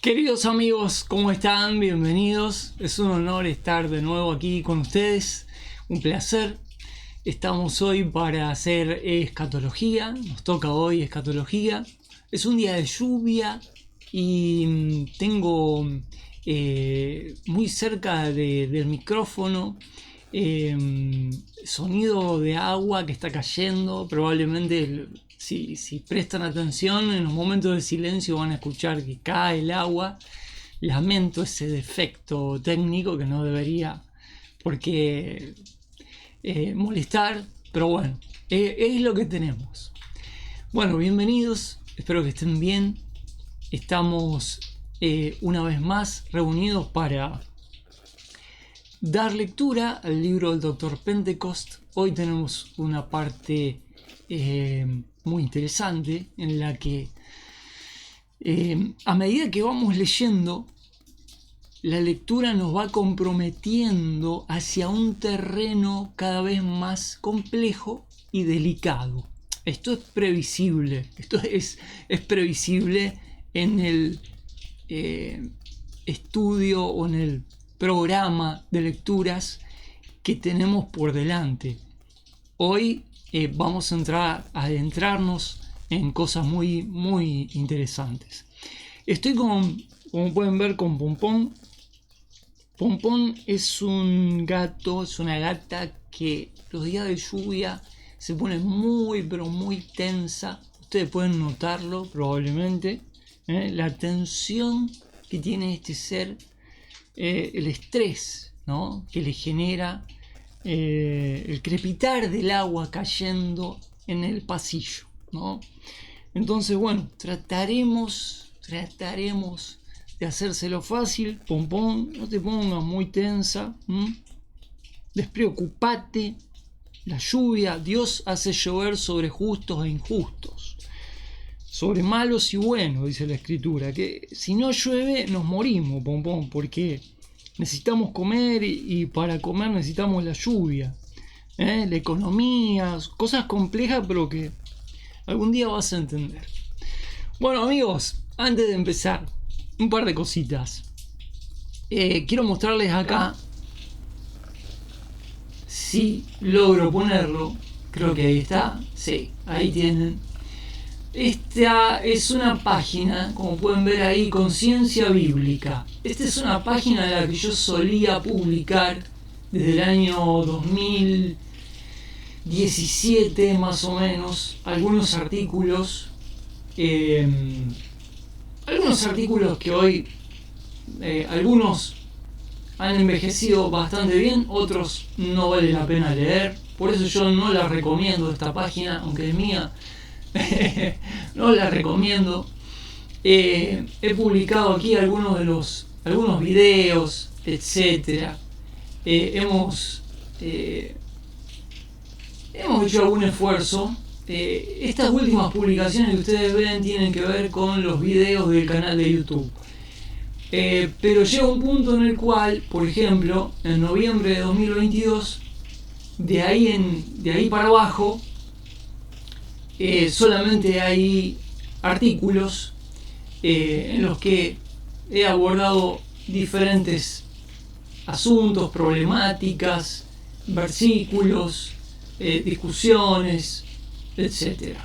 Queridos amigos, ¿cómo están? Bienvenidos. Es un honor estar de nuevo aquí con ustedes. Un placer. Estamos hoy para hacer escatología. Nos toca hoy escatología. Es un día de lluvia y tengo muy cerca del micrófono sonido de agua que está cayendo. Probablemente si prestan atención en los momentos de silencio van a escuchar que cae el agua. Lamento ese defecto técnico que no debería por qué molestar, pero bueno, es lo que tenemos. Bueno, bienvenidos, espero que estén bien. Estamos una vez más reunidos para dar lectura al libro del Dr. Pentecost. Hoy tenemos una parte muy interesante en la que a medida que vamos leyendo, la lectura nos va comprometiendo hacia un terreno cada vez más complejo y delicado. Esto es previsible, es previsible en el estudio o en el programa de lecturas que tenemos por delante. Hoy vamos a adentrarnos en cosas muy, muy interesantes. Estoy como pueden ver, con Pompón. Pompón es un gato, es una gata que los días de lluvia se pone muy, pero muy tensa. Ustedes pueden notarlo probablemente. La tensión que tiene este ser, el estrés, ¿no?, que le genera el crepitar del agua cayendo en el pasillo, ¿no? Entonces, bueno, trataremos de hacérselo fácil. Pompón, no te pongas muy tensa, despreocupate. La lluvia, Dios hace llover sobre justos e injustos, sobre malos y buenos, dice la escritura, que si no llueve nos morimos, Pompón, porque necesitamos comer y para comer necesitamos la lluvia, la economía, cosas complejas pero que algún día vas a entender. Bueno, amigos, antes de empezar, un par de cositas. Quiero mostrarles acá, si logro ponerlo, creo que ahí está, sí, ahí tienen. Esta es una página, como pueden ver ahí, Conciencia Bíblica. Esta es una página de la que yo solía publicar desde el año 2017 más o menos, algunos artículos que hoy algunos han envejecido bastante bien, otros no vale la pena leer. Por eso yo no la recomiendo esta página, aunque es mía. No la recomiendo. He publicado aquí algunos videos, etcétera. Hemos hecho algún esfuerzo. Estas últimas publicaciones que ustedes ven tienen que ver con los videos del canal de YouTube. Pero llega un punto en el cual, por ejemplo, en noviembre de 2022, de ahí para abajo, solamente hay artículos en los que he abordado diferentes asuntos, problemáticas, versículos, discusiones, etc.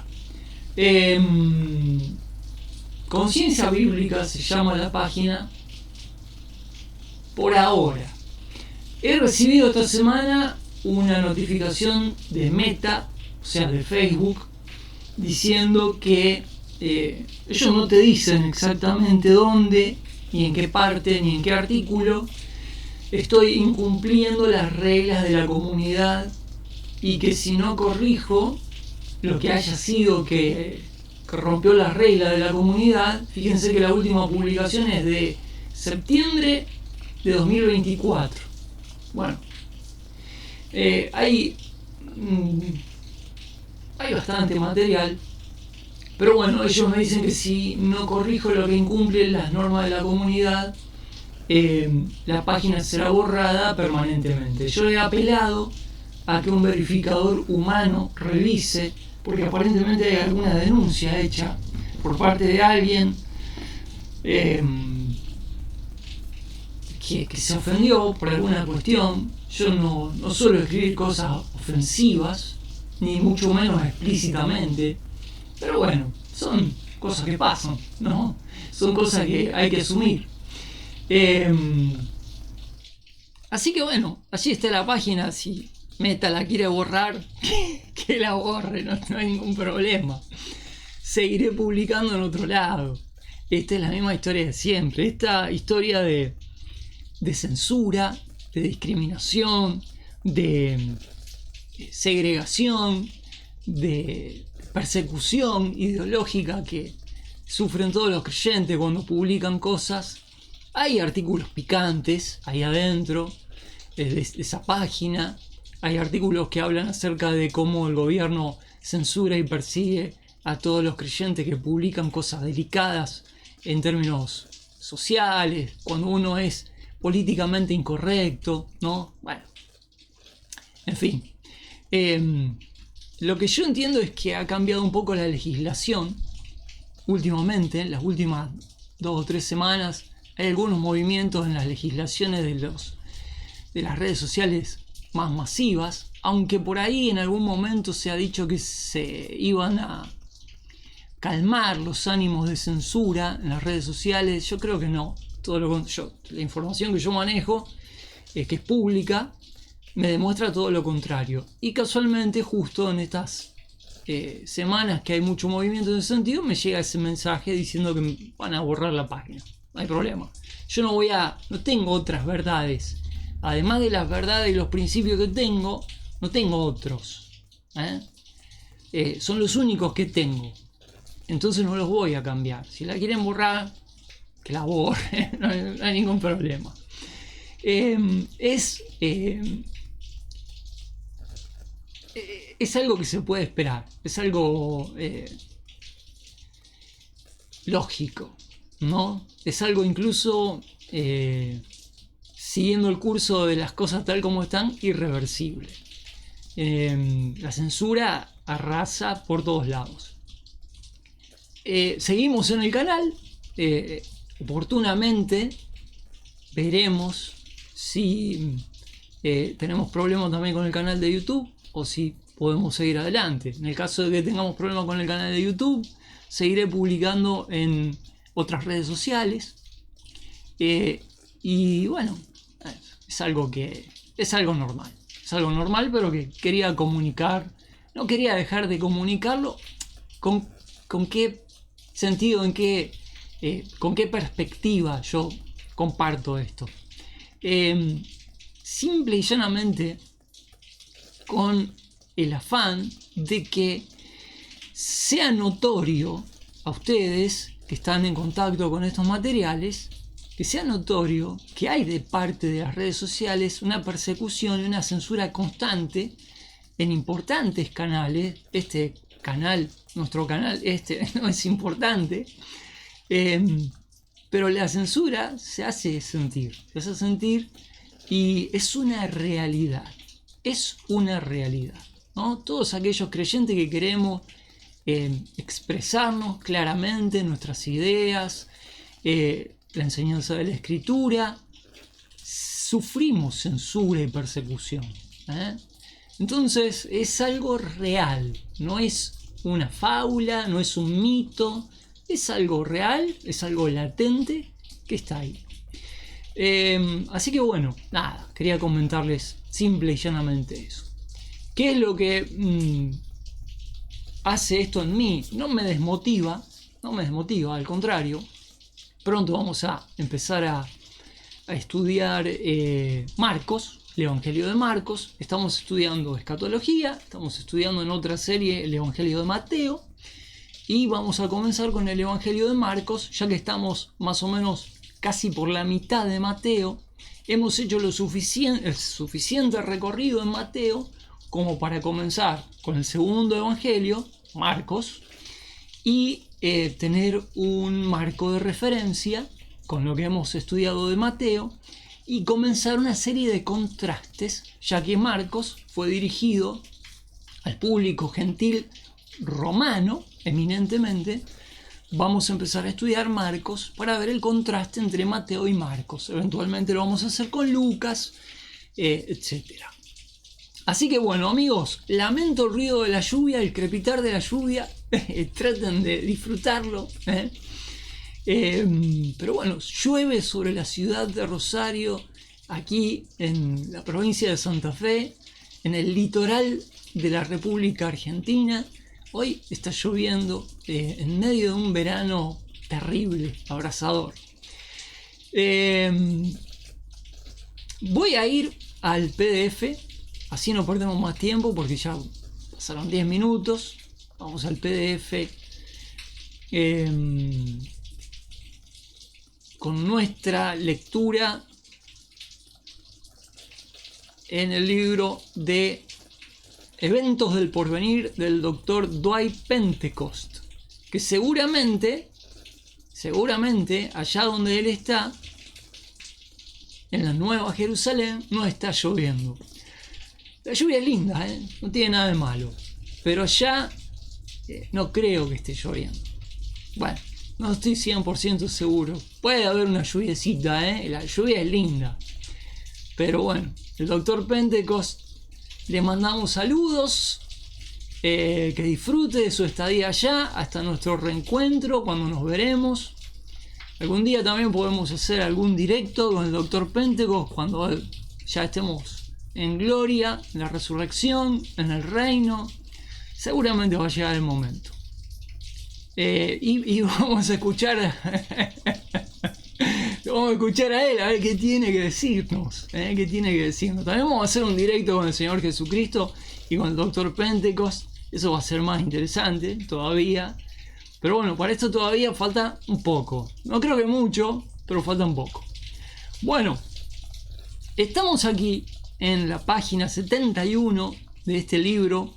Conciencia Bíblica se llama la página por ahora. He recibido esta semana una notificación de Meta, o sea de Facebook, diciendo que ellos no te dicen exactamente dónde, ni en qué parte, ni en qué artículo estoy incumpliendo las reglas de la comunidad, y que si no corrijo lo que haya sido que rompió las reglas de la comunidad. Fíjense que la última publicación es de septiembre de 2024. Bueno, hay bastante material, pero bueno, ellos me dicen que si no corrijo lo que incumple las normas de la comunidad, la página será borrada permanentemente. Yo he apelado a que un verificador humano revise, porque aparentemente hay alguna denuncia hecha por parte de alguien que se ofendió por alguna cuestión. Yo no suelo escribir cosas ofensivas, ni mucho menos explícitamente. Pero bueno, son cosas que pasan, ¿no? Son cosas que hay que asumir. Así que bueno, allí está la página. Si Meta la quiere borrar, que la borre, no hay ningún problema. Seguiré publicando en otro lado. Esta es la misma historia de siempre. Esta historia de censura, de discriminación, de segregación, de persecución ideológica que sufren todos los creyentes cuando publican cosas. Hay artículos picantes ahí adentro de esa página. Hay artículos que hablan acerca de cómo el gobierno censura y persigue a todos los creyentes que publican cosas delicadas en términos sociales, cuando uno es políticamente incorrecto, ¿no? Bueno, en fin. Lo que yo entiendo es que ha cambiado un poco la legislación últimamente, en las últimas 2 o 3 semanas. Hay algunos movimientos en las legislaciones de las redes sociales más masivas, aunque por ahí en algún momento se ha dicho que se iban a calmar los ánimos de censura en las redes sociales. Yo creo que no. La información que yo manejo, que es pública, me demuestra todo lo contrario. Y casualmente, justo en estas semanas que hay mucho movimiento en ese sentido, me llega ese mensaje diciendo que van a borrar la página. No hay problema. Yo no tengo otras verdades. Además de las verdades y los principios que tengo, no tengo otros. Son los únicos que tengo. Entonces no los voy a cambiar. Si la quieren borrar, que la borren. No hay ningún problema. Es algo que se puede esperar. Es algo lógico, ¿no? Es algo incluso, siguiendo el curso de las cosas tal como están, irreversible. La censura arrasa por todos lados. Seguimos en el canal. Oportunamente veremos si tenemos problemas también con el canal de YouTube o si podemos seguir adelante. En el caso de que tengamos problemas con el canal de YouTube, seguiré publicando en otras redes sociales. Y bueno, es algo normal. Es algo normal, pero que quería comunicar. No quería dejar de comunicarlo. ¿Con qué sentido, con qué perspectiva yo comparto esto? Simple y llanamente con el afán de que sea notorio a ustedes que están en contacto con estos materiales, que sea notorio que hay de parte de las redes sociales una persecución y una censura constante en importantes canales. Este canal, nuestro canal, no es importante, pero la censura se hace sentir y es una realidad, ¿no? Todos aquellos creyentes que queremos expresarnos claramente nuestras ideas, la enseñanza de la escritura, sufrimos censura y persecución. Entonces es algo real, no es una fábula, no es un mito, es algo real, es algo latente que está ahí. Así que bueno, nada, quería comentarles simple y llanamente eso. ¿Qué es lo que hace esto en mí? No me desmotiva, al contrario. Pronto vamos a empezar a estudiar Marcos, el Evangelio de Marcos. Estamos estudiando escatología, estamos estudiando en otra serie el Evangelio de Mateo. Y vamos a comenzar con el Evangelio de Marcos, ya que estamos más o menos casi por la mitad de Mateo. Hemos hecho el suficiente recorrido en Mateo como para comenzar con el segundo Evangelio, Marcos, y tener un marco de referencia con lo que hemos estudiado de Mateo y comenzar una serie de contrastes, ya que Marcos fue dirigido al público gentil romano, eminentemente, vamos a empezar a estudiar Marcos para ver el contraste entre Mateo y Marcos. Eventualmente lo vamos a hacer con Lucas, etc. Así que bueno, amigos, lamento el ruido de la lluvia, el crepitar de la lluvia. Traten de disfrutarlo. Pero bueno, llueve sobre la ciudad de Rosario, aquí en la provincia de Santa Fe, en el litoral de la República Argentina. Hoy está lloviendo en medio de un verano terrible, abrasador. Voy a ir al PDF, así no perdemos más tiempo porque ya pasaron 10 minutos. Vamos al PDF con nuestra lectura en el libro de Eventos del Porvenir del Dr. Dwight Pentecost, que seguramente allá donde él está, en la Nueva Jerusalén, no está lloviendo. La lluvia es linda, no tiene nada de malo, pero allá no creo que esté lloviendo. Bueno, no estoy 100% seguro. Puede haber una lluviecita, la lluvia es linda. Pero bueno, el Dr. Pentecost, le mandamos saludos, que disfrute de su estadía allá, hasta nuestro reencuentro, cuando nos veremos. Algún día también podemos hacer algún directo con el Dr. Pentecost, cuando ya estemos en gloria, en la resurrección, en el reino. Seguramente va a llegar el momento. Y vamos a escuchar vamos a escuchar a él, a ver qué tiene que decirnos. También vamos a hacer un directo con el Señor Jesucristo y con el Dr. Pentecost. Eso va a ser más interesante todavía. Pero bueno, para esto todavía falta un poco. No creo que mucho, pero falta un poco. Bueno, estamos aquí en la página 71 de este libro.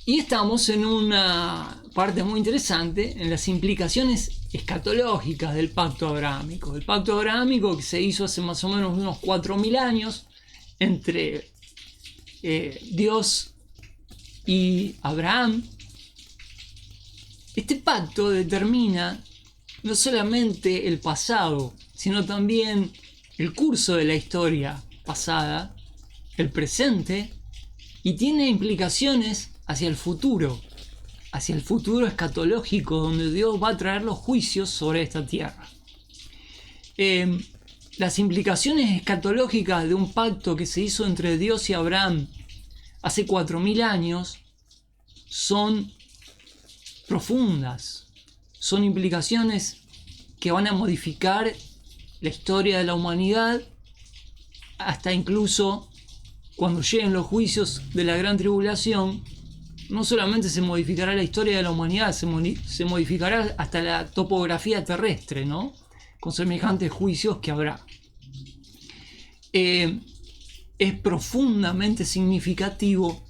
Y estamos en una parte muy interesante, en las implicaciones escatológicas del pacto abrahámico. El pacto abrahámico que se hizo hace más o menos unos 4.000 años entre Dios y Abraham. Este pacto determina no solamente el pasado, sino también el curso de la historia pasada, el presente, y tiene implicaciones hacia el futuro escatológico, donde Dios va a traer los juicios sobre esta tierra. Las implicaciones escatológicas de un pacto que se hizo entre Dios y Abraham hace 4.000 años son profundas, son implicaciones que van a modificar la historia de la humanidad, hasta incluso cuando lleguen los juicios de la gran tribulación. No solamente se modificará la historia de la humanidad, se modificará hasta la topografía terrestre, ¿no? Con semejantes juicios que habrá. Es profundamente significativo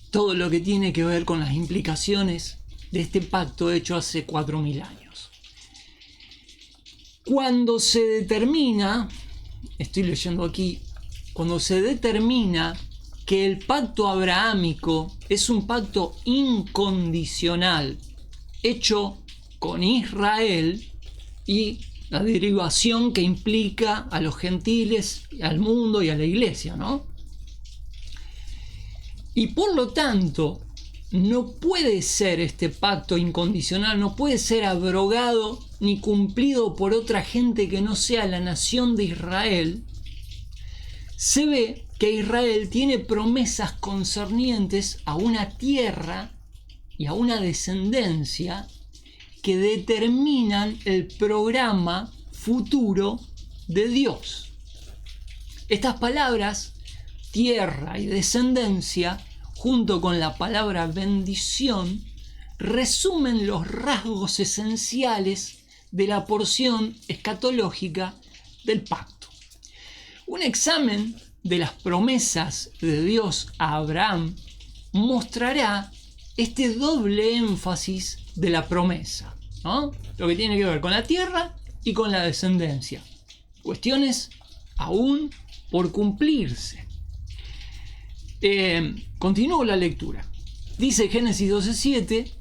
todo lo que tiene que ver con las implicaciones de este pacto hecho hace 4.000 años. Cuando se determina, estoy leyendo aquí, cuando se determina que el pacto abrahámico es un pacto incondicional hecho con Israel y la derivación que implica a los gentiles, al mundo y a la iglesia, ¿no? Y por lo tanto, no puede ser este pacto incondicional, no puede ser abrogado ni cumplido por otra gente que no sea la nación de Israel. Se ve que Israel tiene promesas concernientes a una tierra y a una descendencia que determinan el programa futuro de Dios. Estas palabras, tierra y descendencia, junto con la palabra bendición, resumen los rasgos esenciales de la porción escatológica del pacto. Un examen de las promesas de Dios a Abraham mostrará este doble énfasis de la promesa, ¿no? Lo que tiene que ver con la tierra y con la descendencia. Cuestiones aún por cumplirse. Continúo la lectura. Dice Génesis 12:7,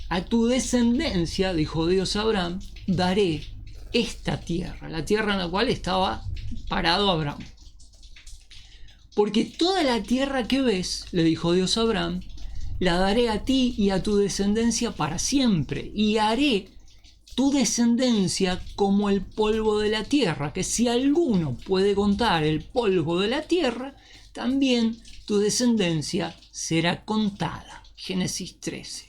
a tu descendencia, dijo Dios a Abraham, daré esta tierra, la tierra en la cual estaba parado Abraham. Porque toda la tierra que ves, le dijo Dios a Abraham, la daré a ti y a tu descendencia para siempre, y haré tu descendencia como el polvo de la tierra, que si alguno puede contar el polvo de la tierra, también tu descendencia será contada. Génesis 13.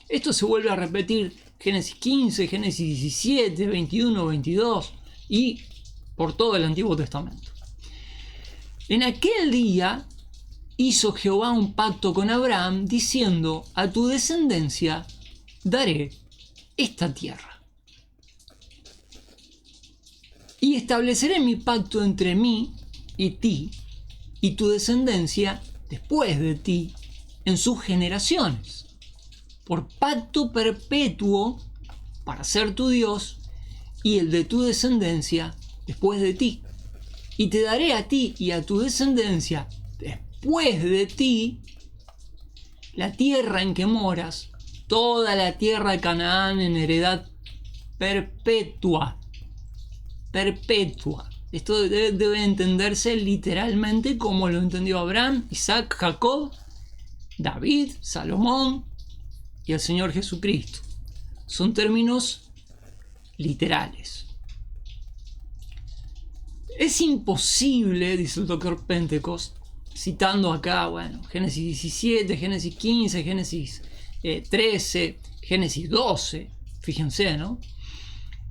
Esto se vuelve a repetir Génesis 15, Génesis 17, 21, 22 y por todo el Antiguo Testamento. En aquel día hizo Jehová un pacto con Abraham diciendo, a tu descendencia daré esta tierra. Y estableceré mi pacto entre mí y ti y tu descendencia después de ti en sus generaciones, por pacto perpetuo para ser tu Dios y el de tu descendencia después de ti. Y te daré a ti y a tu descendencia después de ti la tierra en que moras, toda la tierra de Canaán en heredad perpetua. Perpetua. Esto debe entenderse literalmente como lo entendió Abraham, Isaac, Jacob, David, Salomón y el Señor Jesucristo. Son términos literales. Es imposible, dice el Dr. Pentecost, citando acá, Génesis 17, Génesis 15, Génesis 13, Génesis 12, fíjense, ¿no?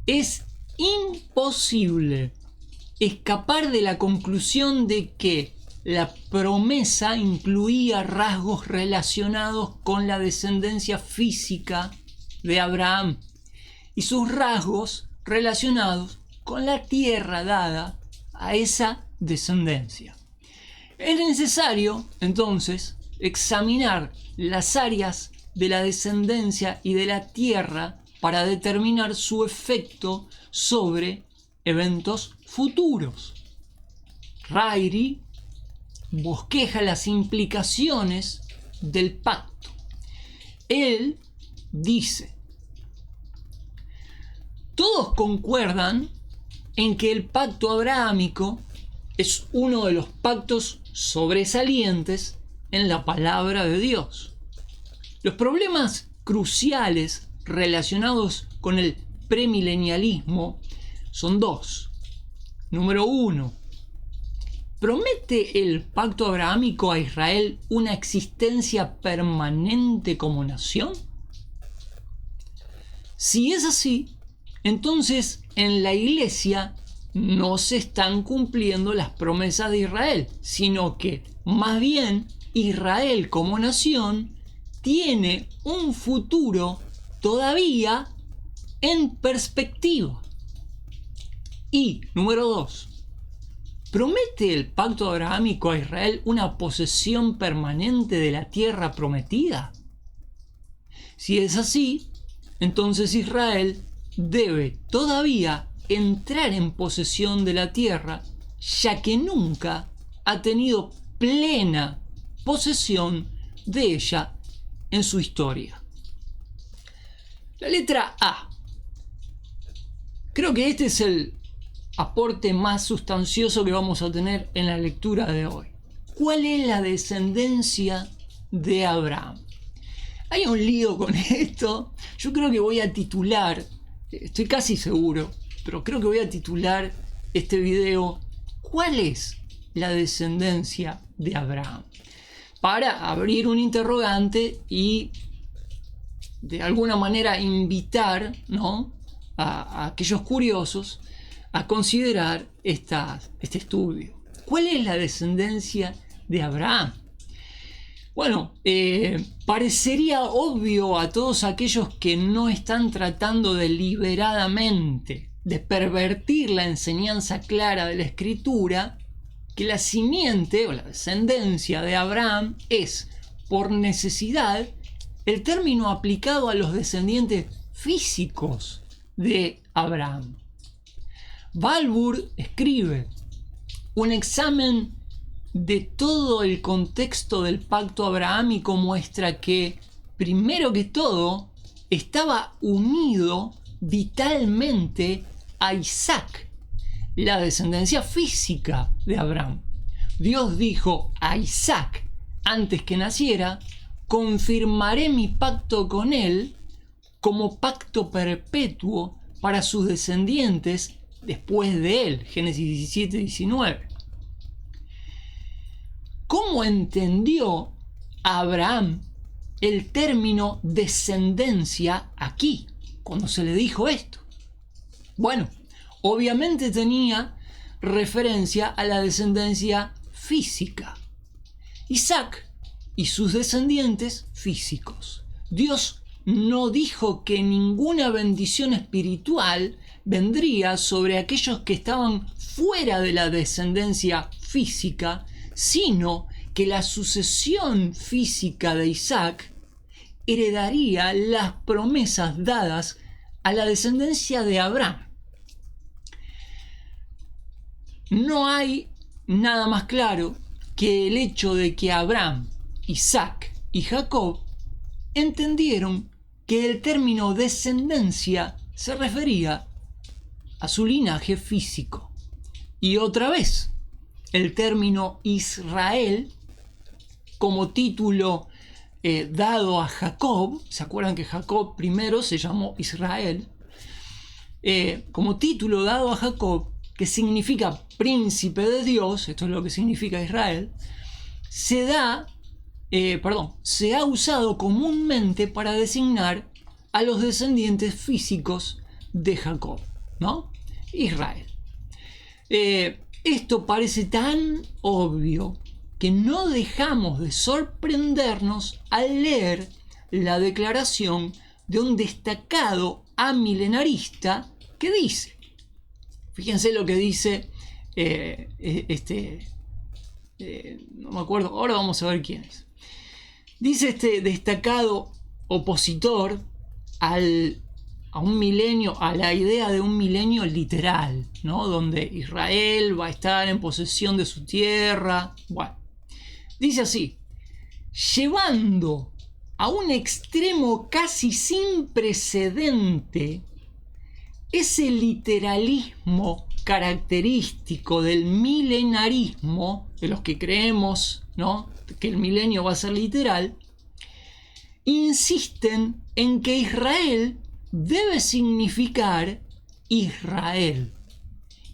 Es imposible escapar de la conclusión de que la promesa incluía rasgos relacionados con la descendencia física de Abraham y sus rasgos relacionados con la tierra dada a esa descendencia. Es necesario, entonces, examinar las áreas de la descendencia y de la tierra para determinar su efecto sobre eventos futuros. Ryrie bosqueja las implicaciones del pacto. Él dice, todos concuerdan en que el pacto abrahámico es uno de los pactos sobresalientes en la palabra de Dios. Los problemas cruciales relacionados con el premilenialismo son dos. Número uno, ¿promete el pacto abrahámico a Israel una existencia permanente como nación? Si es así, entonces en la iglesia no se están cumpliendo las promesas de Israel, sino que más bien Israel como nación tiene un futuro todavía en perspectiva. Y número 2, ¿promete el pacto abrahámico a Israel una posesión permanente de la tierra prometida? Si es así, entonces Israel debe todavía entrar en posesión de la tierra, ya que nunca ha tenido plena posesión de ella en su historia. La letra A. Creo que este es el aporte más sustancioso que vamos a tener en la lectura de hoy. ¿Cuál es la descendencia de Abraham? Hay un lío con esto. Yo creo que voy a titular, estoy casi seguro, pero creo que voy a titular este video ¿cuál es la descendencia de Abraham? Para abrir un interrogante y de alguna manera invitar, ¿no?, a aquellos curiosos a considerar este estudio. ¿Cuál es la descendencia de Abraham? Bueno, parecería obvio a todos aquellos que no están tratando deliberadamente de pervertir la enseñanza clara de la Escritura, que la simiente o la descendencia de Abraham es, por necesidad, el término aplicado a los descendientes físicos de Abraham. Balfour escribe: un examen de todo el contexto del pacto abrahámico muestra que, primero que todo, estaba unido vitalmente a Isaac, la descendencia física de Abraham. Dios dijo a Isaac antes que naciera: confirmaré mi pacto con él como pacto perpetuo para sus descendientes después de él. Génesis 17, 19. ¿Cómo entendió Abraham el término descendencia aquí, cuando se le dijo esto? Bueno, obviamente tenía referencia a la descendencia física. Isaac y sus descendientes físicos. Dios no dijo que ninguna bendición espiritual vendría sobre aquellos que estaban fuera de la descendencia física, sino que la sucesión física de Isaac heredaría las promesas dadas a la descendencia de Abraham. No hay nada más claro que el hecho de que Abraham, Isaac y Jacob entendieron que el término descendencia se refería a su linaje físico. Y otra vez, el término Israel, como título dado a Jacob, ¿se acuerdan que Jacob primero se llamó Israel? Como título dado a Jacob, que significa príncipe de Dios, esto es lo que significa Israel, se ha usado comúnmente para designar a los descendientes físicos de Jacob, ¿no? Israel. Esto parece tan obvio que no dejamos de sorprendernos al leer la declaración de un destacado amilenarista que dice, fíjense lo que dice no me acuerdo, ahora vamos a ver quién es. Dice este destacado opositor a un milenio, a la idea de un milenio literal, ¿no? Donde Israel va a estar en posesión de su tierra. Bueno, dice así: llevando a un extremo casi sin precedente ese literalismo característico del milenarismo, de los que creemos, ¿no?, que el milenio va a ser literal, insisten en que Israel debe significar Israel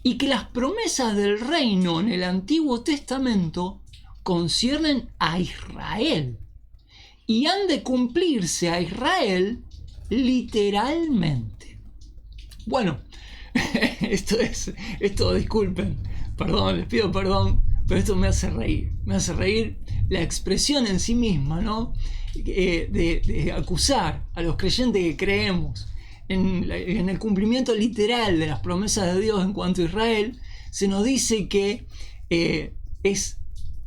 y que las promesas del reino en el Antiguo Testamento conciernen a Israel y han de cumplirse a Israel literalmente. Bueno, esto disculpen, perdón, les pido perdón, pero esto me hace reír la expresión en sí misma, ¿no? De acusar a los creyentes que creemos en el cumplimiento literal de las promesas de Dios en cuanto a Israel. Se nos dice que es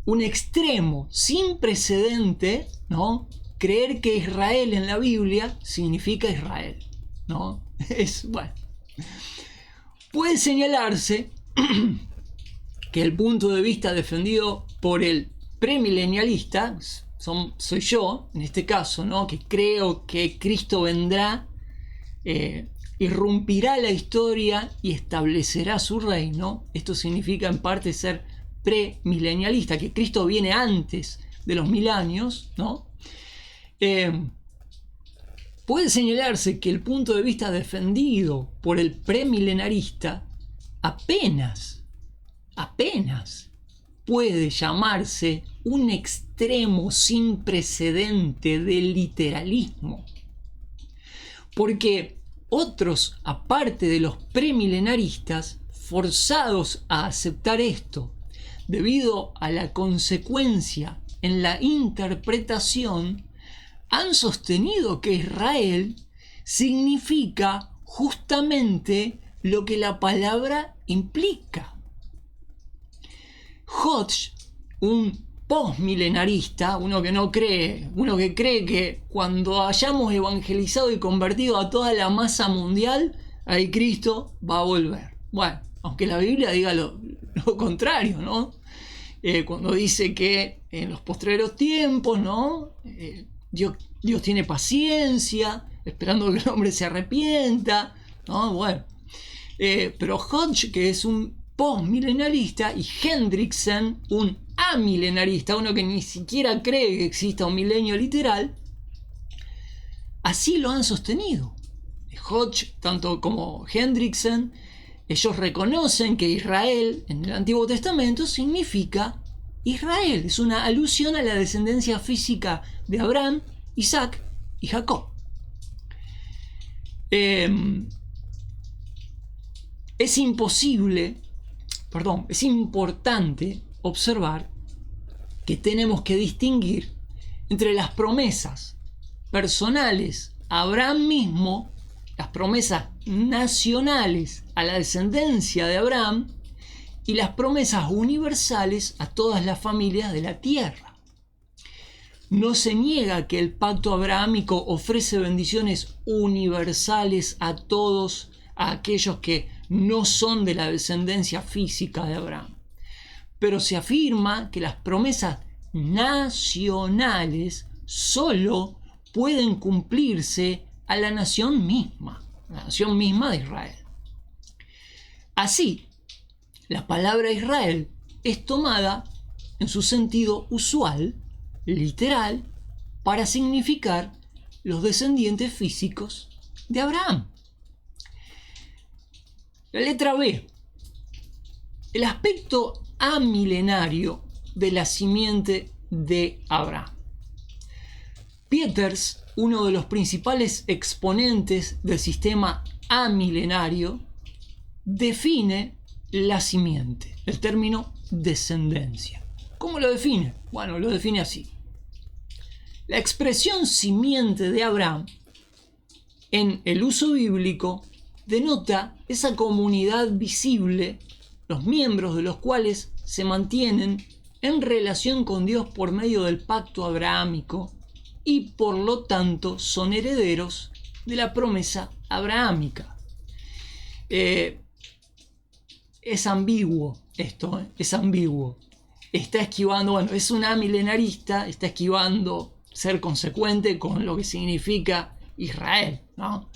un extremo sin precedente, ¿no?, creer que Israel en la Biblia significa Israel, ¿no? Bueno. Puede señalarse que el punto de vista defendido por el premilenialista, soy yo en este caso, ¿no?, que creo que Cristo vendrá, irrumpirá la historia y establecerá su reino. Esto significa en parte ser premilenialista, que Cristo viene antes de los 1000 años, ¿no? Puede señalarse que el punto de vista defendido por el premilenarista apenas puede llamarse un extremo sin precedente del literalismo. Porque otros, aparte de los premilenaristas, forzados a aceptar esto debido a la consecuencia en la interpretación, han sostenido que Israel significa justamente lo que la palabra implica. Hodge, un postmilenarista, uno que cree que cuando hayamos evangelizado y convertido a toda la masa mundial, ahí Cristo va a volver. Bueno, aunque la Biblia diga lo contrario, ¿no? cuando dice que en los postreros tiempos, ¿no? Dios tiene paciencia, esperando que el hombre se arrepienta, ¿no? Bueno, pero Hodge, que es un postmilenarista, y Hendrickson, un amilenarista, uno que ni siquiera cree que exista un milenio literal, así lo han sostenido. Hodge, tanto como Hendrickson, ellos reconocen que Israel en el Antiguo Testamento significa Israel. Es una alusión a la descendencia física de Abraham, Isaac y Jacob. Es importante observar que tenemos que distinguir entre las promesas personales a Abraham mismo, las promesas nacionales a la descendencia de Abraham y las promesas universales a todas las familias de la tierra. No se niega que el pacto abrahámico ofrece bendiciones universales a todos aquellos que no son de la descendencia física de Abraham, pero se afirma que las promesas nacionales solo pueden cumplirse a la nación misma de Israel. Así, la palabra Israel es tomada en su sentido usual, literal, para significar los descendientes físicos de Abraham. La letra B. El aspecto amilenario de la simiente de Abraham. Peters, uno de los principales exponentes del sistema amilenario, define la simiente, el término descendencia. ¿Cómo lo define? Bueno, lo define así. La expresión simiente de Abraham en el uso bíblico denota esa comunidad visible, los miembros de los cuales se mantienen en relación con Dios por medio del pacto abrahámico y por lo tanto son herederos de la promesa abrahámica. Es ambiguo esto, es ambiguo. Está esquivando, es un amilenarista, está esquivando ser consecuente con lo que significa Israel, ¿no?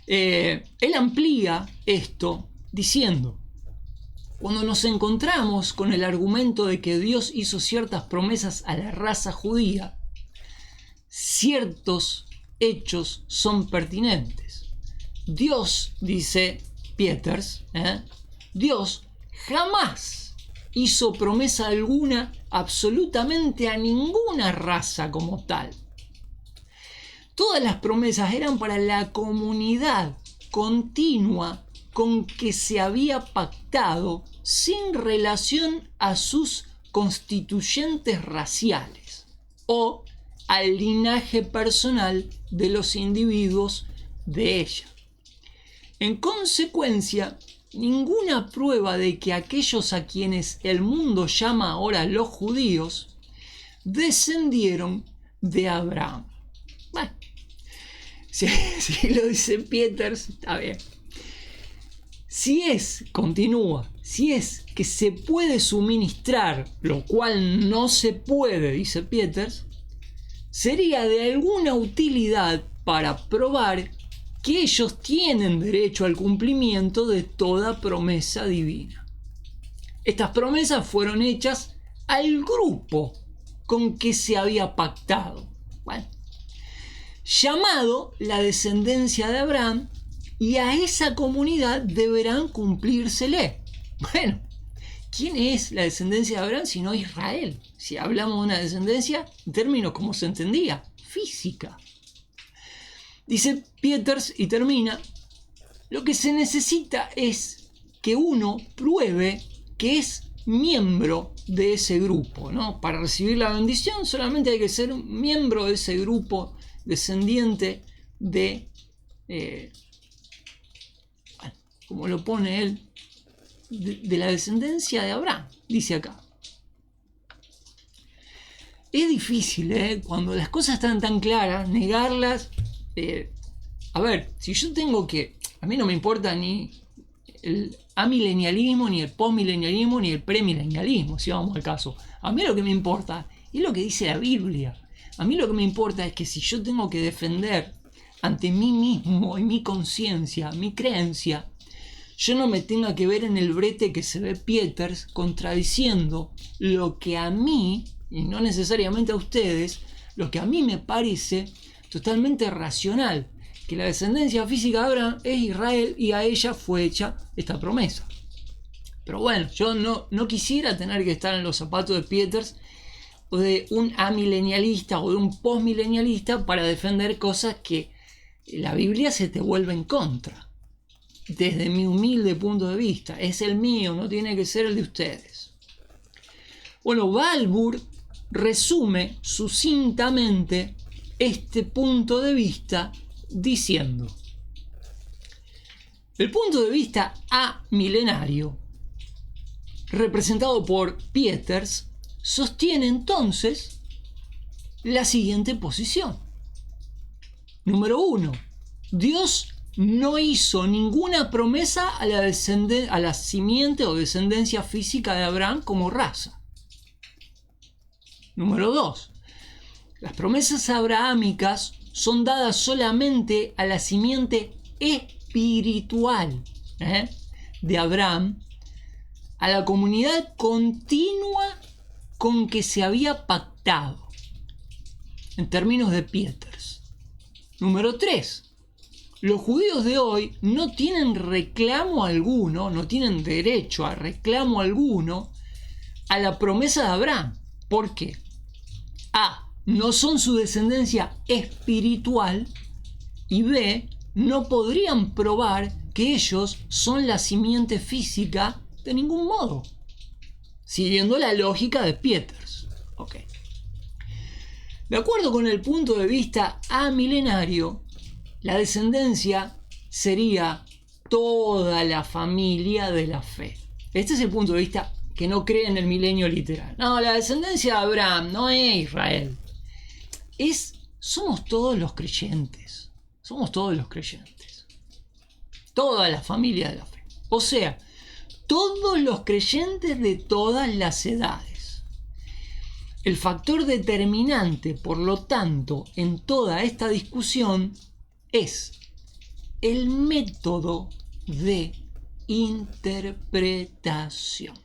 Él amplía esto diciendo: cuando nos encontramos con el argumento de que Dios hizo ciertas promesas a la raza judía, ciertos hechos son pertinentes. Dios, dice Peters, Dios jamás hizo promesa alguna absolutamente a ninguna raza como tal. Todas las promesas eran para la comunidad continua con que se había pactado sin relación a sus constituyentes raciales o al linaje personal de los individuos de ella. En consecuencia, ninguna prueba de que aquellos a quienes el mundo llama ahora los judíos descendieron de Abraham. Bueno, si lo dice Peters, está bien. Si es que se puede suministrar, lo cual no se puede, dice Peters, sería de alguna utilidad para probar que ellos tienen derecho al cumplimiento de toda promesa divina. Estas promesas fueron hechas al grupo con que se había pactado, llamado la descendencia de Abraham, y a esa comunidad deberán cumplírsele. Bueno, ¿quién es la descendencia de Abraham sino Israel? Si hablamos de una descendencia en términos como se entendía, física. Dice Peters y termina: lo que se necesita es que uno pruebe que es miembro de ese grupo, ¿no? Para recibir la bendición solamente hay que ser un miembro de ese grupo descendiente de, como lo pone él, de la descendencia de Abraham, dice acá. Es difícil, cuando las cosas están tan claras, negarlas. A ver, si yo tengo que, a mí no me importa ni el amilenialismo, ni el postmilenialismo, ni el premilenialismo, si vamos al caso. A mí lo que me importa es lo que dice la Biblia. A mí lo que me importa es que si yo tengo que defender ante mí mismo y mi conciencia, mi creencia, yo no me tenga que ver en el brete que se ve Pieters contradiciendo lo que a mí, y no necesariamente a ustedes, lo que a mí me parece totalmente racional, que la descendencia física de Abraham es Israel y a ella fue hecha esta promesa. Pero bueno, yo no quisiera tener que estar en los zapatos de Pieters o de un amilenialista o de un postmilenialista para defender cosas que la Biblia se te vuelve en contra. Desde mi humilde punto de vista, es el mío, no tiene que ser el de ustedes. Bueno, Balfour resume sucintamente este punto de vista diciendo: el punto de vista amilenario, representado por Pieters, sostiene entonces la siguiente posición. Número 1. Dios no hizo ninguna promesa a la simiente o descendencia física de Abraham como raza. Número 2. Las promesas abrahámicas son dadas solamente a la simiente espiritual de Abraham, a la comunidad continua con que se había pactado, en términos de Pieters. Número 3. Los judíos de hoy no tienen reclamo alguno, no tienen derecho a reclamo alguno a la promesa de Abraham. ¿Por qué? A. No son su descendencia espiritual, y B. No podrían probar que ellos son la simiente física de ningún modo, siguiendo la lógica de Pieters. Okay. De acuerdo con el punto de vista amilenario, la descendencia sería toda la familia de la fe. Este es el punto de vista que no cree en el milenio literal. No, la descendencia de Abraham no es Israel. Somos todos los creyentes. Somos todos los creyentes. Toda la familia de la fe. O sea, todos los creyentes de todas las edades. El factor determinante, por lo tanto, en toda esta discusión es el método de interpretación.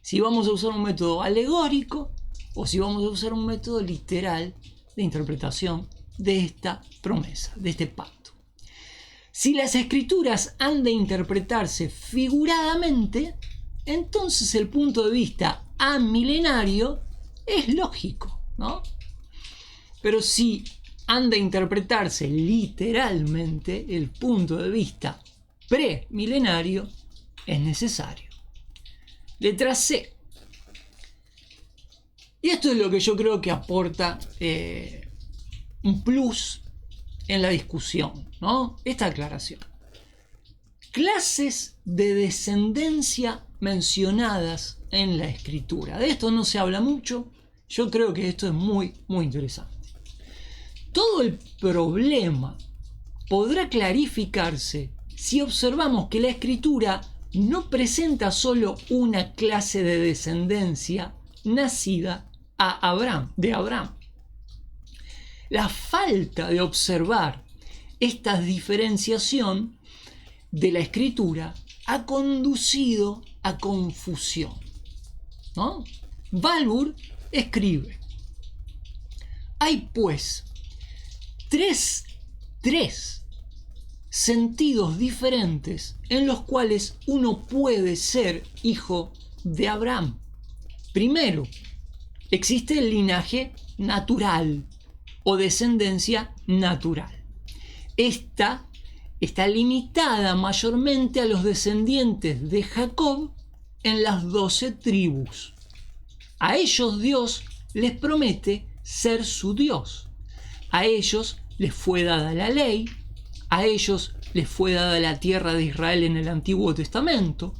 Si vamos a usar un método alegórico o si vamos a usar un método literal de interpretación de esta promesa, de este pacto. Si las escrituras han de interpretarse figuradamente, entonces el punto de vista amilenario es lógico, ¿no? Pero si han de interpretarse literalmente, el punto de vista premilenario es necesario. Letra C. Y esto es lo que yo creo que aporta un plus en la discusión, ¿no? Esta aclaración. Clases de descendencia mencionadas en la escritura. De esto no se habla mucho. Yo creo que esto es muy, muy interesante. Todo el problema podrá clarificarse si observamos que la escritura no presenta solo una clase de descendencia nacida de Abraham. La falta de observar esta diferenciación de la escritura ha conducido a confusión, ¿no? Balfour escribe: hay pues tres sentidos diferentes en los cuales uno puede ser hijo de Abraham. Primero, existe el linaje natural o descendencia natural. Esta está limitada mayormente a los descendientes de Jacob en las 12 tribus. A ellos Dios les promete ser su Dios. A ellos les fue dada la ley. A ellos les fue dada la tierra de Israel en el Antiguo Testamento.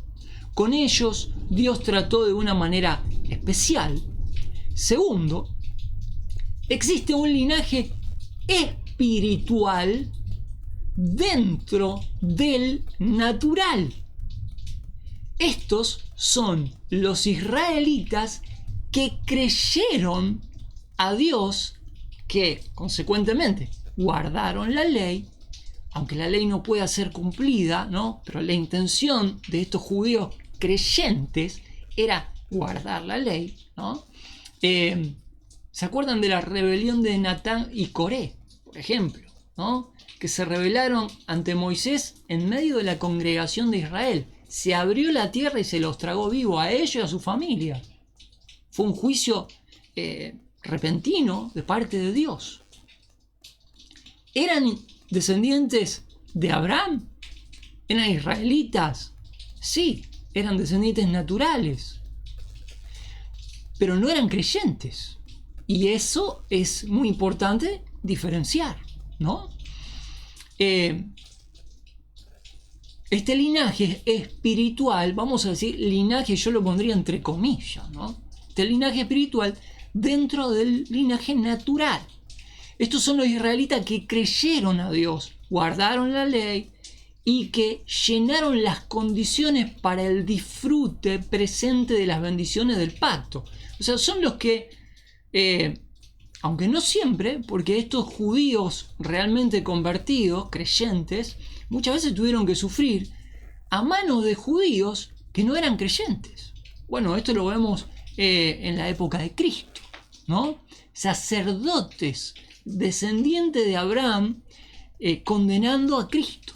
Con ellos Dios trató de una manera especial. Segundo, existe un linaje espiritual dentro del natural. Estos son los israelitas que creyeron a Dios, que consecuentemente guardaron la ley, aunque la ley no pueda ser cumplida, ¿no? Pero la intención de estos judíos creyentes era guardar la ley, ¿no? ¿Se acuerdan de la rebelión de Natán y Coré, por ejemplo, ¿no? Que se rebelaron ante Moisés en medio de la congregación de Israel? Se abrió la tierra y se los tragó vivo a ellos y a su familia. Fue un juicio repentino de parte de Dios. ¿Eran descendientes de Abraham? ¿Eran israelitas? Sí, eran descendientes naturales. Pero no eran creyentes. Y eso es muy importante diferenciar, ¿no? Este linaje espiritual, vamos a decir linaje, yo lo pondría entre comillas, ¿no? Este linaje espiritual dentro del linaje natural. Estos son los israelitas que creyeron a Dios, guardaron la ley y que llenaron las condiciones para el disfrute presente de las bendiciones del pacto. O sea, son los que, aunque no siempre, porque estos judíos realmente convertidos, creyentes, muchas veces tuvieron que sufrir a manos de judíos que no eran creyentes. Bueno, esto lo vemos en la época de Cristo, ¿no? Sacerdotes descendientes de Abraham condenando a Cristo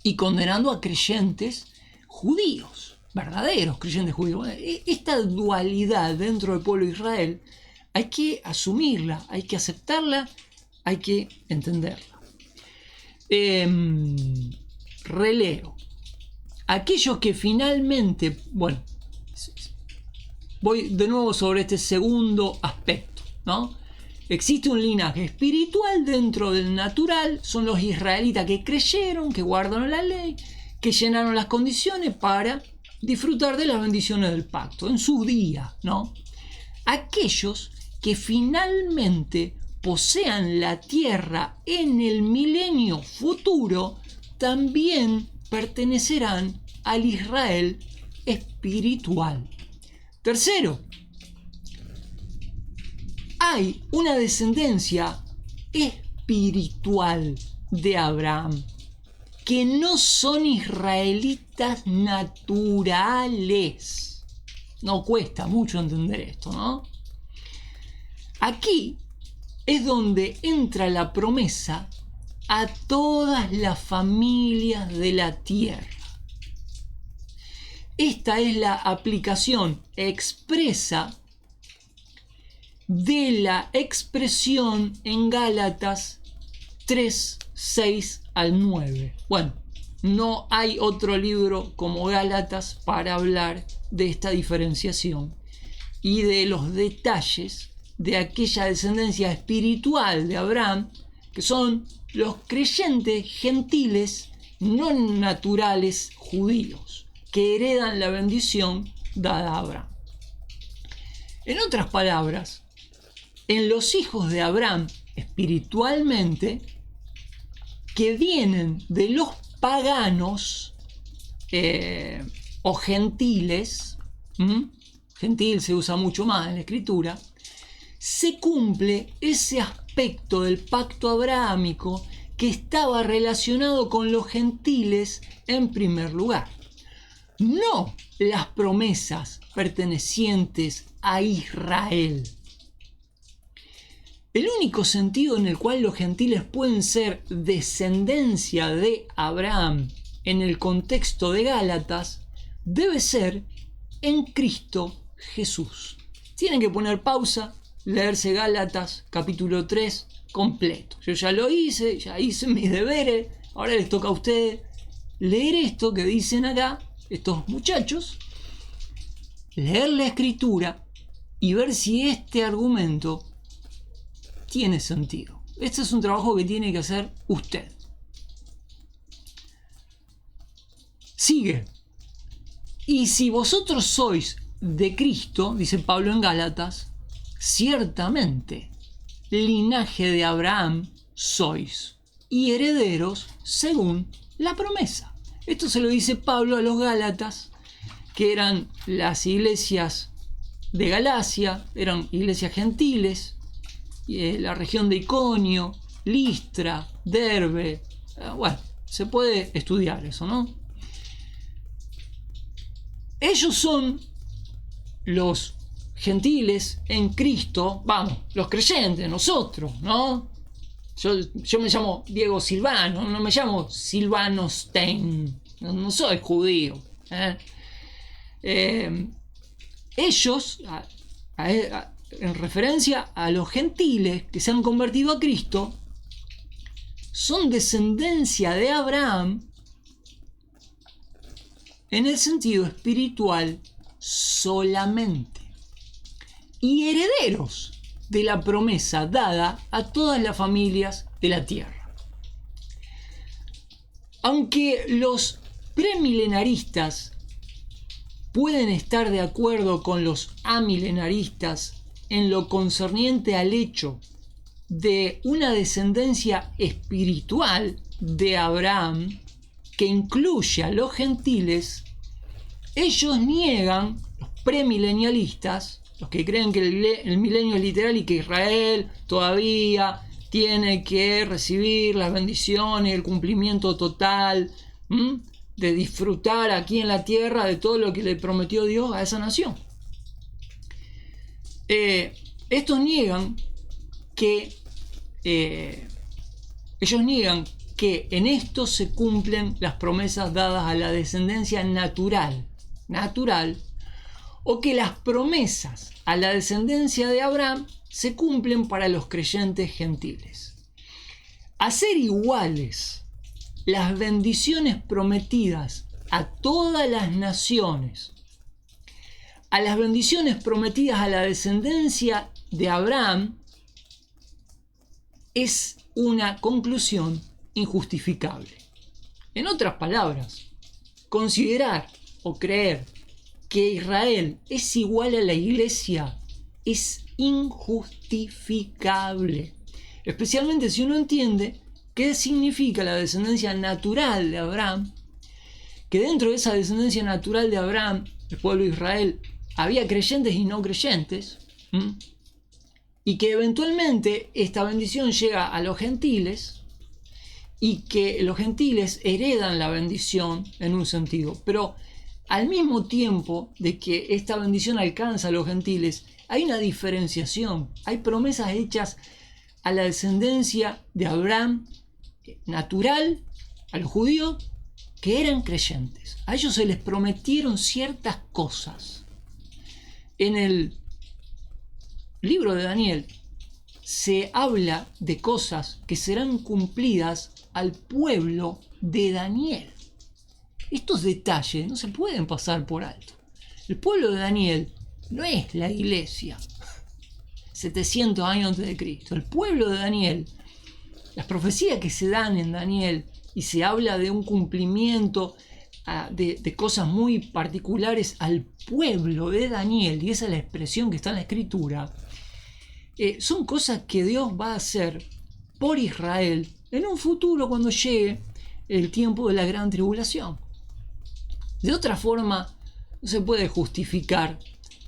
y condenando a creyentes judíos, verdaderos creyentes judíos. Esta dualidad dentro del pueblo de Israel hay que asumirla, hay que aceptarla, hay que entenderla. Releo. Aquellos que finalmente, bueno, voy de nuevo sobre este segundo aspecto, ¿no? Existe un linaje espiritual dentro del natural, son los israelitas que creyeron, que guardaron la ley, que llenaron las condiciones para disfrutar de las bendiciones del pacto en su día, ¿no? Aquellos que finalmente posean la tierra en el milenio futuro, también pertenecerán al Israel espiritual. Tercero, hay una descendencia espiritual de Abraham que no son israelitas naturales. No cuesta mucho entender esto, ¿no? Aquí es donde entra la promesa a todas las familias de la tierra. Esta es la aplicación expresa de la expresión en Gálatas 3, 6 al 9. Bueno, no hay otro libro como Gálatas para hablar de esta diferenciación y de los detalles de aquella descendencia espiritual de Abraham, que son los creyentes gentiles no naturales judíos, que heredan la bendición dada a Abraham. En otras palabras, en los hijos de Abraham espiritualmente, que vienen de los paganos o gentiles, gentil se usa mucho más en la escritura, se cumple ese aspecto del pacto abrahámico que estaba relacionado con los gentiles en primer lugar. No las promesas pertenecientes a Israel. El único sentido en el cual los gentiles pueden ser descendencia de Abraham en el contexto de Gálatas debe ser en Cristo Jesús. Tienen que poner pausa, leerse Gálatas capítulo 3 completo. Yo ya lo hice, ya hice mis deberes, ahora les toca a ustedes leer esto que dicen acá estos muchachos, leer la escritura y ver si este argumento tiene sentido. Este es un trabajo que tiene que hacer usted. Sigue. Y si vosotros sois de Cristo, dice Pablo en Gálatas, ciertamente linaje de Abraham sois y herederos según la promesa. Esto se lo dice Pablo a los Gálatas que eran las iglesias de Galacia, eran iglesias gentiles, la región de Iconio, Listra, Derbe. Bueno, se puede estudiar eso, ¿no? Ellos son los gentiles en Cristo, vamos, los creyentes, nosotros, ¿no? Yo me llamo Diego Silvano, no me llamo Silvano Stein, no soy judío. Ellos, en referencia a los gentiles que se han convertido a Cristo, son descendencia de Abraham en el sentido espiritual solamente, y herederos de la promesa dada a todas las familias de la tierra. Aunque los premilenaristas pueden estar de acuerdo con los amilenaristas en lo concerniente al hecho de una descendencia espiritual de Abraham que incluye a los gentiles, ellos niegan, los premilenialistas, los que creen que el milenio es literal y que Israel todavía tiene que recibir las bendiciones, el cumplimiento total, de disfrutar aquí en la tierra de todo lo que le prometió Dios a esa nación. Estos niegan que ellos niegan que en esto se cumplen las promesas dadas a la descendencia natural, o que las promesas a la descendencia de Abraham se cumplen para los creyentes gentiles. Hacer iguales las bendiciones prometidas a todas las naciones a las bendiciones prometidas a la descendencia de Abraham es una conclusión injustificable. En otras palabras, considerar o creer que Israel es igual a la iglesia es injustificable, especialmente si uno entiende qué significa la descendencia natural de Abraham, que dentro de esa descendencia natural de Abraham, el pueblo de Israel, había creyentes y no creyentes, y que eventualmente esta bendición llega a los gentiles y que los gentiles heredan la bendición en un sentido, pero al mismo tiempo de que esta bendición alcanza a los gentiles, hay una diferenciación, hay promesas hechas a la descendencia de Abraham natural, a los judíos que eran creyentes. A ellos se les prometieron ciertas cosas. En el libro de Daniel se habla de cosas que serán cumplidas al pueblo de Daniel. Estos detalles no se pueden pasar por alto. El pueblo de Daniel no es la iglesia 700 años antes de Cristo. El pueblo de Daniel, las profecías que se dan en Daniel y se habla de un cumplimiento de cosas muy particulares al pueblo de Daniel, y esa es la expresión que está en la escritura, son cosas que Dios va a hacer por Israel en un futuro cuando llegue el tiempo de la gran tribulación. De otra forma no se puede justificar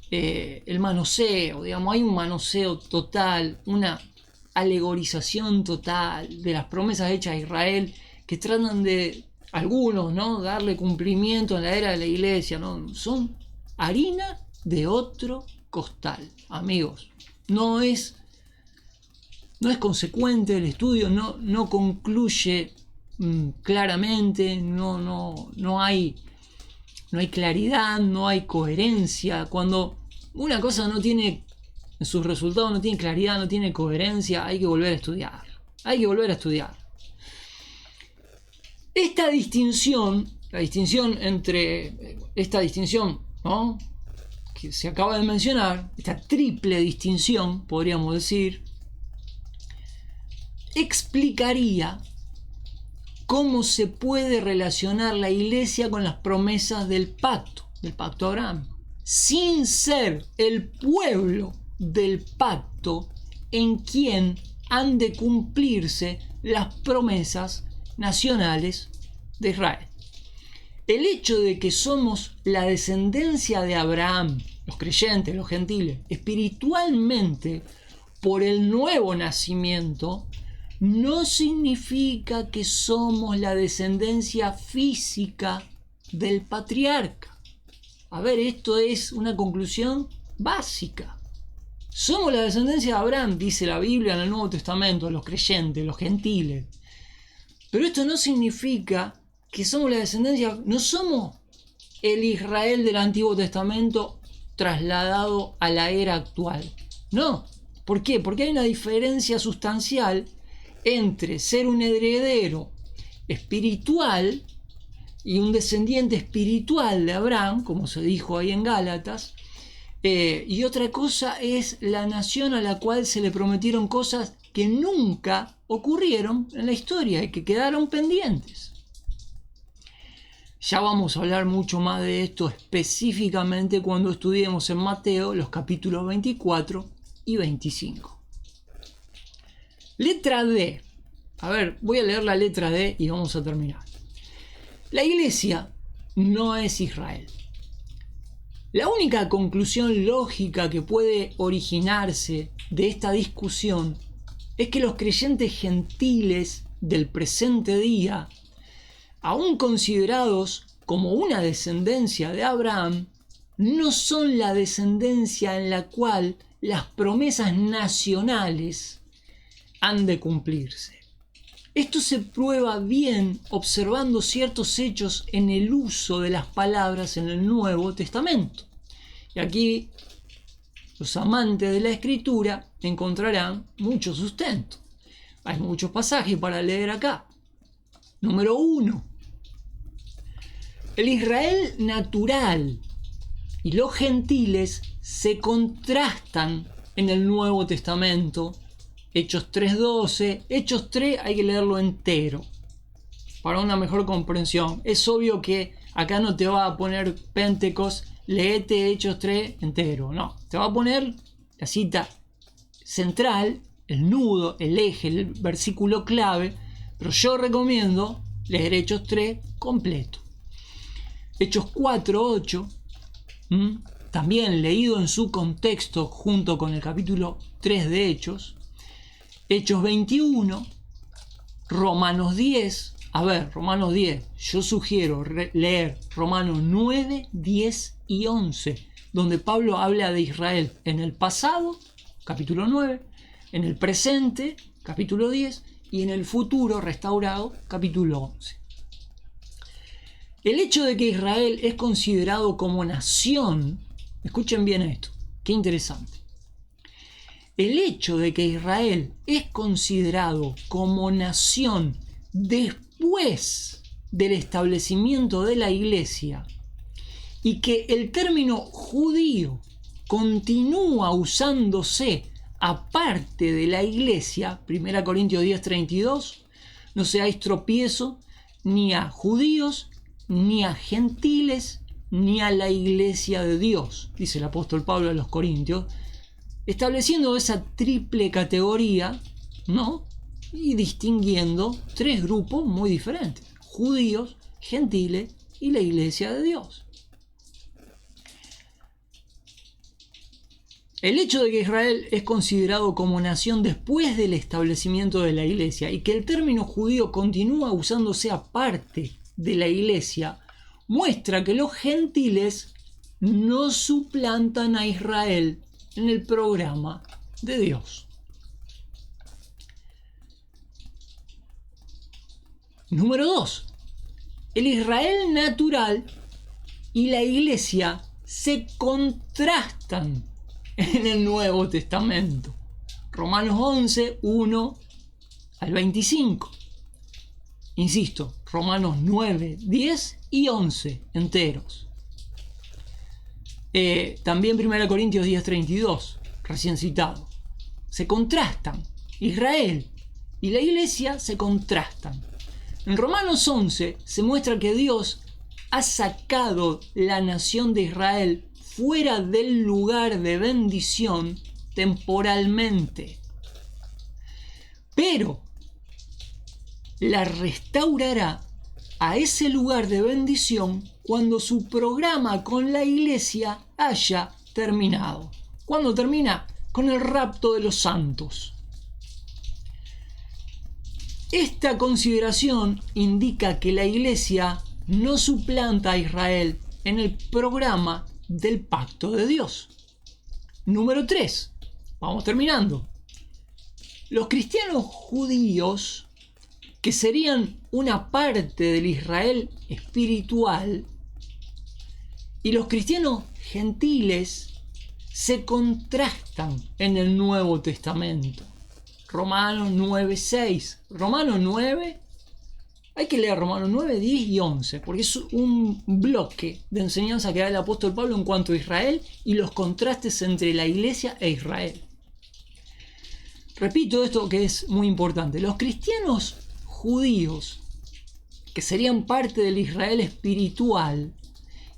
el manoseo, digamos, hay un manoseo total, una alegorización total de las promesas hechas a Israel que tratan de algunos, ¿no?, darle cumplimiento en la era de la iglesia, ¿no? Son harina de otro costal, amigos. No es consecuente el estudio, no concluye claramente, no hay claridad, no hay coherencia. Cuando una cosa no tiene, en sus resultados no tiene claridad, no tiene coherencia, hay que volver a estudiar. Esta distinción, ¿no?, que se acaba de mencionar, esta triple distinción, podríamos decir, explicaría cómo se puede relacionar la iglesia con las promesas del pacto abrahámico, sin ser el pueblo del pacto en quien han de cumplirse las promesas nacionales de Israel. El hecho de que somos la descendencia de Abraham, los creyentes, los gentiles, espiritualmente, por el nuevo nacimiento, no significa que somos la descendencia física del patriarca. A ver, esto es una conclusión básica. Somos la descendencia de Abraham, dice la Biblia en el Nuevo Testamento, los creyentes, los gentiles. Pero esto no significa que somos la descendencia, no somos el Israel del Antiguo Testamento trasladado a la era actual. No. ¿Por qué? Porque hay una diferencia sustancial entre ser un heredero espiritual y un descendiente espiritual de Abraham, como se dijo ahí en Gálatas, y otra cosa es la nación a la cual se le prometieron cosas que nunca ocurrieron en la historia y que quedaron pendientes. Ya vamos a hablar mucho más de esto específicamente cuando estudiemos en Mateo los capítulos 24 y 25. Letra D. A ver, voy a leer la letra D y vamos a terminar. La iglesia no es Israel. La única conclusión lógica que puede originarse de esta discusión es que los creyentes gentiles del presente día, aún considerados como una descendencia de Abraham, no son la descendencia en la cual las promesas nacionales han de cumplirse. Esto se prueba bien observando ciertos hechos en el uso de las palabras en el Nuevo Testamento. Y aquí los amantes de la Escritura encontrarán mucho sustento. Hay muchos pasajes para leer acá. Número 1. El Israel natural y los gentiles se contrastan en el Nuevo Testamento. Hechos 3:12, Hechos 3 hay que leerlo entero para una mejor comprensión. Es obvio que acá no te va a poner Pentecostés, léete Hechos 3 entero, no, te va a poner la cita central, el nudo, el eje, el versículo clave, pero yo recomiendo leer Hechos 3 completo. Hechos 4:8, también leído en su contexto junto con el capítulo 3 de Hechos. Hechos 21, Romanos 10. A ver, Romanos 10, yo sugiero leer Romanos 9, 10 y 11, donde Pablo habla de Israel en el pasado, capítulo 9, en el presente, capítulo 10, y en el futuro restaurado, capítulo 11. El hecho de que Israel es considerado como nación, escuchen bien esto, qué interesante. El hecho de que Israel es considerado como nación después del establecimiento de la iglesia y que el término judío continúa usándose aparte de la iglesia, 1 Corintios 10:32, no seáis tropiezo ni a judíos, ni a gentiles, ni a la iglesia de Dios, dice el apóstol Pablo a los Corintios, estableciendo esa triple categoría, ¿no? Y distinguiendo tres grupos muy diferentes: judíos, gentiles y la iglesia de Dios. El hecho de que Israel es considerado como nación después del establecimiento de la iglesia y que el término judío continúa usándose aparte de la iglesia muestra que los gentiles no suplantan a Israel en el programa de Dios. Número 2. El Israel natural y la iglesia se contrastan en el Nuevo Testamento. Romanos 11, 1 al 25. Insisto, Romanos 9, 10 y 11 enteros. También 1 Corintios 10, 32, recién citado. Se contrastan. Israel y la iglesia se contrastan. En Romanos 11 se muestra que Dios ha sacado la nación de Israel fuera del lugar de bendición temporalmente, pero la restaurará a ese lugar de bendición cuando su programa con la iglesia haya terminado. ¿Cuándo termina? Con el rapto de los santos. Esta consideración indica que la iglesia no suplanta a Israel en el programa del pacto de Dios. Número 3. Vamos terminando. Los cristianos judíos, que serían una parte del Israel espiritual, y los cristianos gentiles se contrastan en el Nuevo Testamento. Romanos 9:6. Romanos 9, hay que leer Romanos 9, 10 y 11, porque es un bloque de enseñanza que da el apóstol Pablo en cuanto a Israel y los contrastes entre la iglesia e Israel. Repito esto que es muy importante. Los cristianos judíos, que serían parte del Israel espiritual,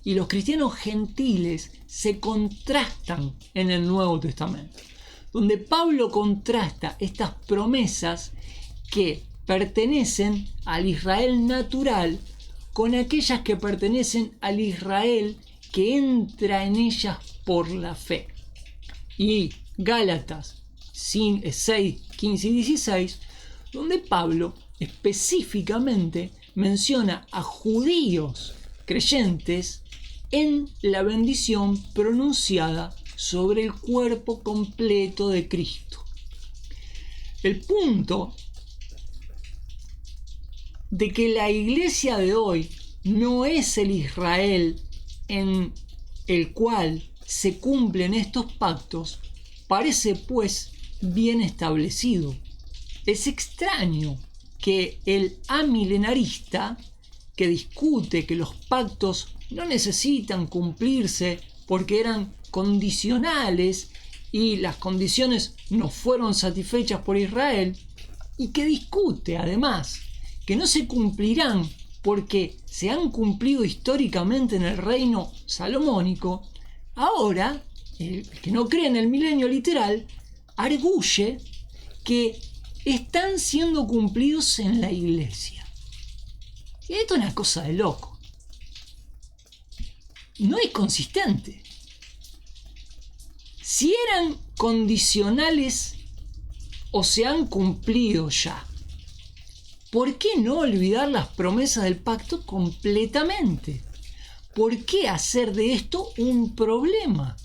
y los cristianos gentiles se contrastan en el Nuevo Testamento, donde Pablo contrasta estas promesas que pertenecen al Israel natural con aquellas que pertenecen al Israel que entra en ellas por la fe. Y Gálatas 6, 15 y 16, donde Pablo específicamente menciona a judíos creyentes en la bendición pronunciada sobre el cuerpo completo de Cristo. El punto de que la iglesia de hoy no es el Israel en el cual se cumplen estos pactos parece pues bien establecido. Es extraño que el amilenarista, que discute que los pactos no necesitan cumplirse porque eran condicionales y las condiciones no fueron satisfechas por Israel, y que discute además que no se cumplirán porque se han cumplido históricamente en el reino salomónico, ahora el que no cree en el milenio literal arguye que están siendo cumplidos en la iglesia. Y esto es una cosa de loco. No es consistente. Si eran condicionales o se han cumplido ya, ¿por qué no olvidar las promesas del pacto completamente? ¿Por qué hacer de esto un problema?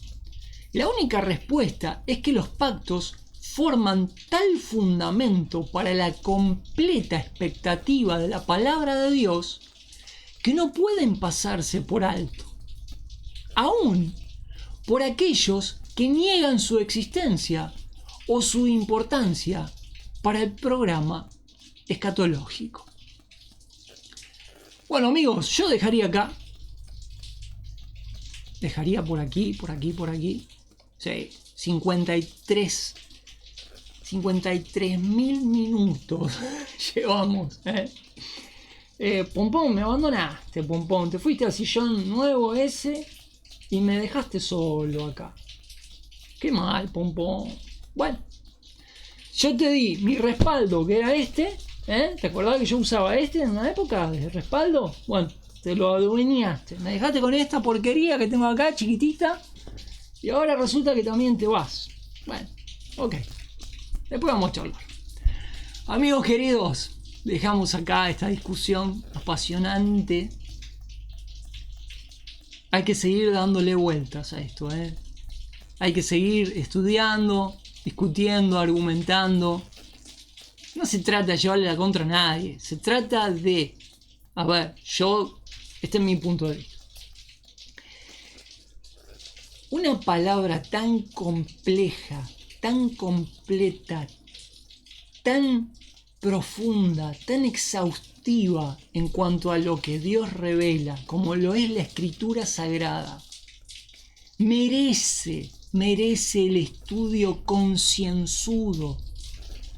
La única respuesta es que los pactos forman tal fundamento para la completa expectativa de la palabra de Dios que no pueden pasarse por alto, aún por aquellos que niegan su existencia o su importancia para el programa escatológico. Bueno, amigos, yo dejaría acá. Dejaría por aquí. Sí, 53.000 minutos llevamos. Pompón, me abandonaste, Pompón. Te fuiste al sillón nuevo ese y me dejaste solo acá. Qué mal, Pompón. Bueno, yo te di mi respaldo, que era este. ¿Te acordás que yo usaba este en una época de respaldo? Bueno, te lo adueñaste. Me dejaste con esta porquería que tengo acá, chiquitita. Y ahora resulta que también te vas. Bueno, ok. Después vamos a charlar. Amigos queridos, dejamos acá esta discusión apasionante. Hay que seguir dándole vueltas a esto, Hay que seguir estudiando, discutiendo, argumentando. No se trata de llevarle la contra a nadie. Se trata de... A ver, este es mi punto de vista. Una palabra tan compleja, tan completa, tan profunda, tan exhaustiva en cuanto a lo que Dios revela, como lo es la Escritura Sagrada, merece el estudio concienzudo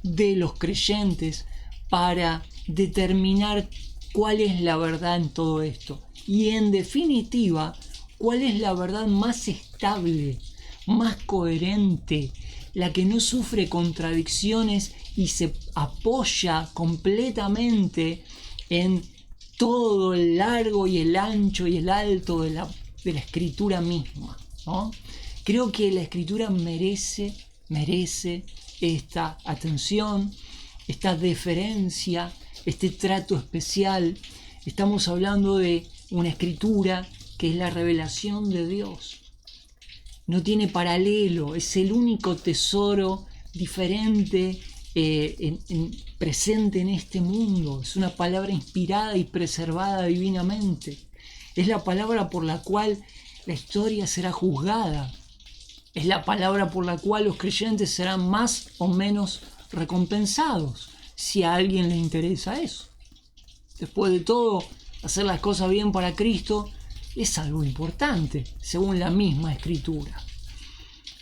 de los creyentes para determinar cuál es la verdad en todo esto. Y en definitiva, cuál es la verdad más estable, más coherente, la que no sufre contradicciones y se apoya completamente en todo el largo y el ancho y el alto de la escritura misma, ¿no? Creo que la escritura merece esta atención, esta deferencia, este trato especial. Estamos hablando de una escritura que es la revelación de Dios. No tiene paralelo, es el único tesoro diferente presente en este mundo. Es una palabra inspirada y preservada divinamente. Es la palabra por la cual la historia será juzgada. Es la palabra por la cual los creyentes serán más o menos recompensados, si a alguien le interesa eso. Después de todo, hacer las cosas bien para Cristo es algo importante, según la misma Escritura.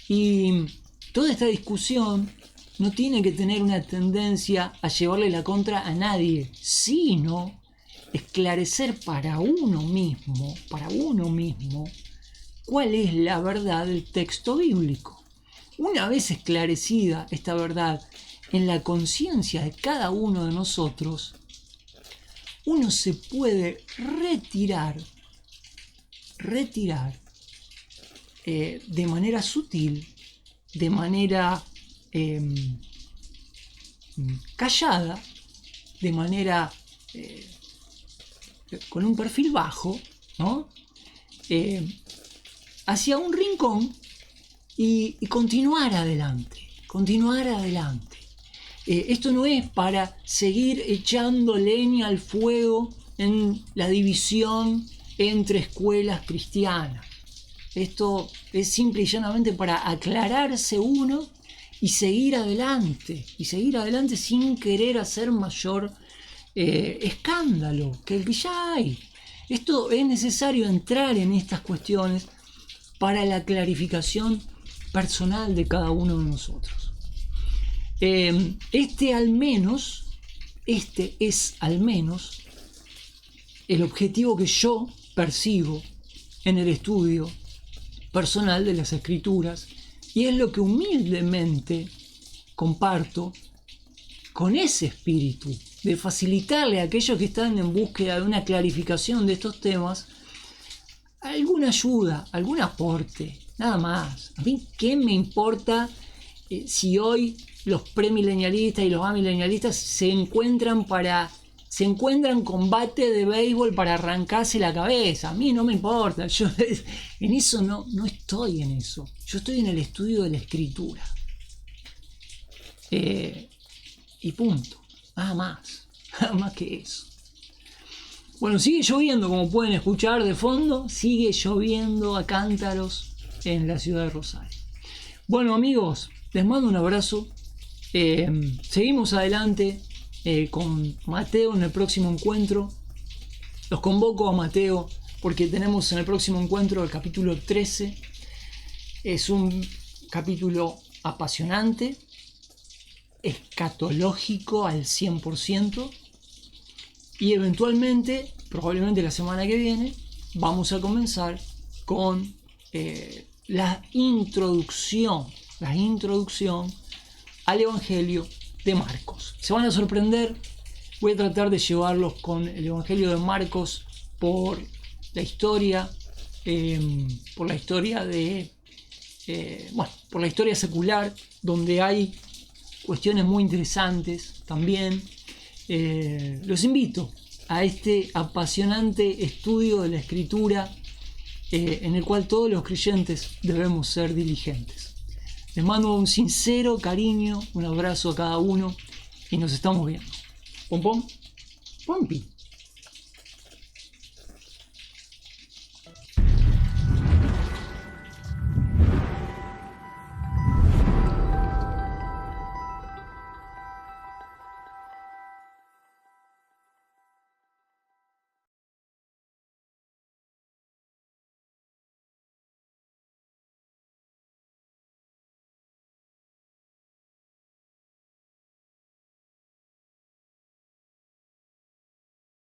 Y toda esta discusión no tiene que tener una tendencia a llevarle la contra a nadie, sino esclarecer para uno mismo, cuál es la verdad del texto bíblico. Una vez esclarecida esta verdad en la conciencia de cada uno de nosotros, uno se puede retirar de manera sutil, de manera callada, de manera con un perfil bajo, ¿no? Hacia un rincón y continuar adelante. Esto no es para seguir echando leña al fuego en la división entre escuelas cristianas. Esto es simple y llanamente para aclararse uno y seguir adelante sin querer hacer mayor escándalo que el que ya hay. Esto es necesario entrar en estas cuestiones para la clarificación personal de cada uno de nosotros. Este es al menos el objetivo que yo persigo en el estudio personal de las Escrituras, y es lo que humildemente comparto con ese espíritu de facilitarle a aquellos que están en búsqueda de una clarificación de estos temas alguna ayuda, algún aporte, nada más. A mí, ¿qué me importa si hoy los premilenialistas y los amilenialistas se encuentran con bate de béisbol para arrancarse la cabeza? A mí no me importa, yo en eso no estoy en eso. Yo estoy en el estudio de la Escritura. Y punto, nada más que eso. Bueno, sigue lloviendo, como pueden escuchar de fondo, sigue lloviendo a cántaros en la ciudad de Rosario. Bueno, amigos, les mando un abrazo. Seguimos adelante con Mateo en el próximo encuentro. Los convoco a Mateo porque tenemos en el próximo encuentro el capítulo 13. Es un capítulo apasionante, escatológico al 100%, y eventualmente, probablemente la semana que viene, vamos a comenzar con la introducción al Evangelio de Marcos. Se van a sorprender. Voy a tratar de llevarlos con el Evangelio de Marcos por la historia secular, donde hay cuestiones muy interesantes también. Los invito a este apasionante estudio de la Escritura, en el cual todos los creyentes debemos ser diligentes. Les mando un sincero cariño, un abrazo a cada uno y nos estamos viendo. Pom pom, pompi.